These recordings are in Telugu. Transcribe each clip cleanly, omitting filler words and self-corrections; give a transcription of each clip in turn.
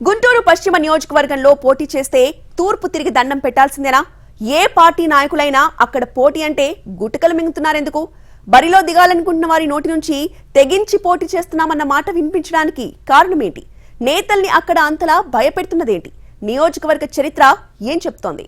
గుంటూరు పశ్చిమ నియోజకవర్గంలో పోటీ చేస్తే తూర్పు తిరిగి దండం పెట్టాల్సిందేనా? ఏ పార్టీ నాయకులైనా అక్కడ పోటీ అంటే గుటకలు మింగుతున్నారెందుకు? బరిలో దిగాలనుకుంటున్న వారి నోటి నుంచి తెగించి పోటీ చేస్తున్నామన్న మాట వినిపించడానికి కారణమేంటి? నేతల్ని అక్కడ అంతలా భయపెడుతున్నదేంటి? నియోజకవర్గ చరిత్ర ఏం చెప్తోంది?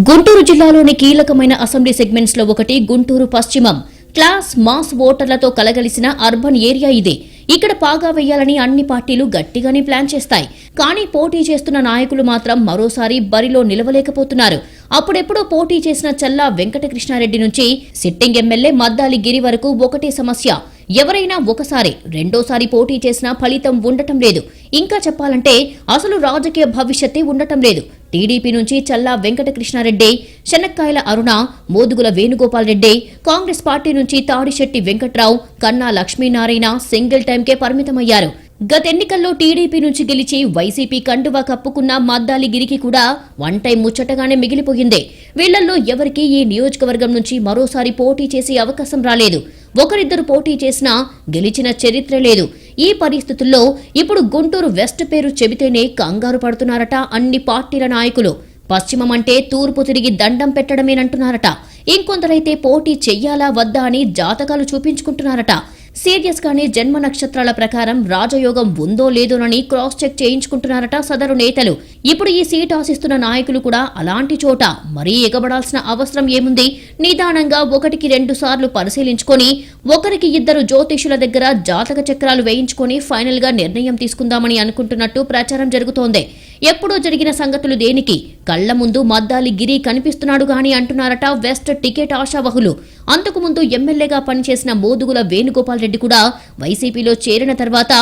గుంటూరు జిల్లాలోని కీలకమైన అసెంబ్లీ సెగ్మెంట్స్ లో ఒకటి గుంటూరు పశ్చిమం. క్లాస్ మాస్ ఓటర్లతో కలగలిసిన అర్బన్ ఏరియా ఇదే. ఇక్కడ పాగా వేయాలని అన్ని పార్టీలు గట్టిగానే ప్లాన్ చేస్తాయి. కానీ పోటీ చేస్తున్న నాయకులు మాత్రం మరోసారి బరిలో నిలవలేకపోతున్నారు. అప్పుడెప్పుడో పోటీ చేసిన చల్లా వెంకటకృష్ణారెడ్డి నుంచి సిట్టింగ్ ఎమ్మెల్యే మద్దాలి గిరి వరకు ఒకటే సమస్య. ఎవరైనా ఒకసారి రెండోసారి పోటీ చేసినా ఫలితం ఉండటం లేదు. ఇంకా చెప్పాలంటే అసలు రాజకీయ భవిష్యత్తే ఉండటం లేదు. టీడీపీ నుంచి చల్లా వెంకటకృష్ణారెడ్డి, శనక్కాయల అరుణ, మోదుగుల వేణుగోపాల్ రెడ్డి, కాంగ్రెస్ పార్టీ నుంచి తాడిశెట్టి వెంకట్రావు, కన్నా లక్ష్మీనారాయణ సింగిల్ టైంకే పరిమితమయ్యారు. గత ఎన్నికల్లో టీడీపీ నుంచి గెలిచి వైసీపీ కండువా కప్పుకున్న మద్దాలి గిరికి కూడా వన్ టైం ముచ్చటగానే మిగిలిపోయింది. వీళ్లలో ఎవరికీ ఈ నియోజకవర్గం నుంచి మరోసారి పోటీ చేసే అవకాశం రాలేదు. ఒకరిద్దరు పోటీ చేసినా గెలిచిన చరిత్ర లేదు. ఈ పరిస్థితుల్లో ఇప్పుడు గుంటూరు వెస్ట్ పేరు చెబితేనే కంగారు పడుతున్నారట అన్ని పార్టీల నాయకులు. పశ్చిమం అంటే తూర్పు తిరిగి దండం పెట్టడమేనంటున్నారట. ఇంకొందరైతే పోటీ చెయ్యాలా వద్దా అని జాతకాలు చూపించుకుంటున్నారట. సీరియస్ గానే జన్మ నక్షత్రాల ప్రకారం రాజయోగం ఉందో లేదోనని క్రాస్ చెక్ చేయించుకుంటున్నారట సదరు నేతలు. ఇప్పుడు ఈ సీట్ ఆశిస్తున్న నాయకులు కూడా అలాంటి చోట మరీ ఎగబడాల్సిన అవసరం ఏముంది? నిదానంగా 1-2 సార్లు పరిశీలించుకొని ఒకరికి ఇద్దరు జ్యోతిషుల దగ్గర జాతక చక్రాలు వేయించుకొని ఫైనల్ గా నిర్ణయం తీసుకుందామని అనుకుంటున్నట్టు ప్రచారం జరుగుతోంది. ఎప్పుడో జరిగిన సంగతులు దేనికి? కళ్ల ముందు మద్దాలి గిరి కనిపిస్తున్నాడు గాని అంటున్నారట వెస్ట్ టికెట్ ఆశావహులు. అంతకుముందు ఎమ్మెల్యేగా పనిచేసిన మోదుగుల వేణుగోపాల్ రెడ్డి కూడా వైసీపీలో చేరిన తర్వాత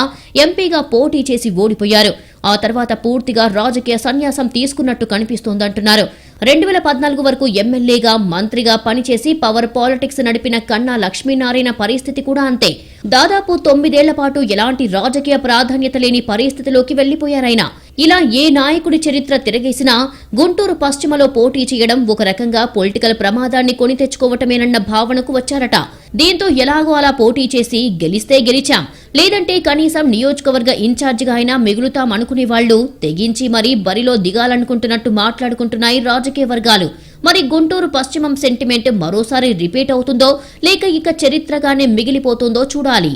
ఎంపీగా పోటీ చేసి ఓడిపోయారు. ఆ తర్వాత పూర్తిగా రాజకీయ సన్యాసం తీసుకున్నట్టు కనిపిస్తోందంటున్నారు. 2014 వరకు ఎమ్మెల్యేగా, మంత్రిగా పనిచేసి పవర్ పాలిటిక్స్ నడిపిన కన్నా లక్ష్మీనారాయణ పరిస్థితి కూడా అంతే. దాదాపు 9 ఏళ్ల పాటు ఎలాంటి రాజకీయ ప్రాధాన్యత లేని పరిస్థితిలోకి వెళ్లిపోయారాయన. ఇలా ఏ నాయకుడి చరిత్ర తిరగేసినా గుంటూరు పశ్చిమలో పోటీ చేయడం ఒక రకంగా పొలిటికల్ ప్రమాదాన్ని కొని తెచ్చుకోవటమేనన్న భావనకు వచ్చారట. దీంతో ఎలాగో అలా పోటీ చేసి గెలిస్తే గెలిచాం, లేదంటే కనీసం నియోజకవర్గ ఇన్ఛార్జిగా అయినా మిగులుతాం అనుకునే వాళ్లు తెగించి మరీ బరిలో దిగాలనుకుంటున్నట్టు మాట్లాడుకుంటున్నాయి రాజకీయ వర్గాలు. మరి గుంటూరు పశ్చిమం సెంటిమెంట్ మరోసారి రిపీట్ అవుతుందో లేక ఇక చరిత్రగానే మిగిలిపోతుందో చూడాలి.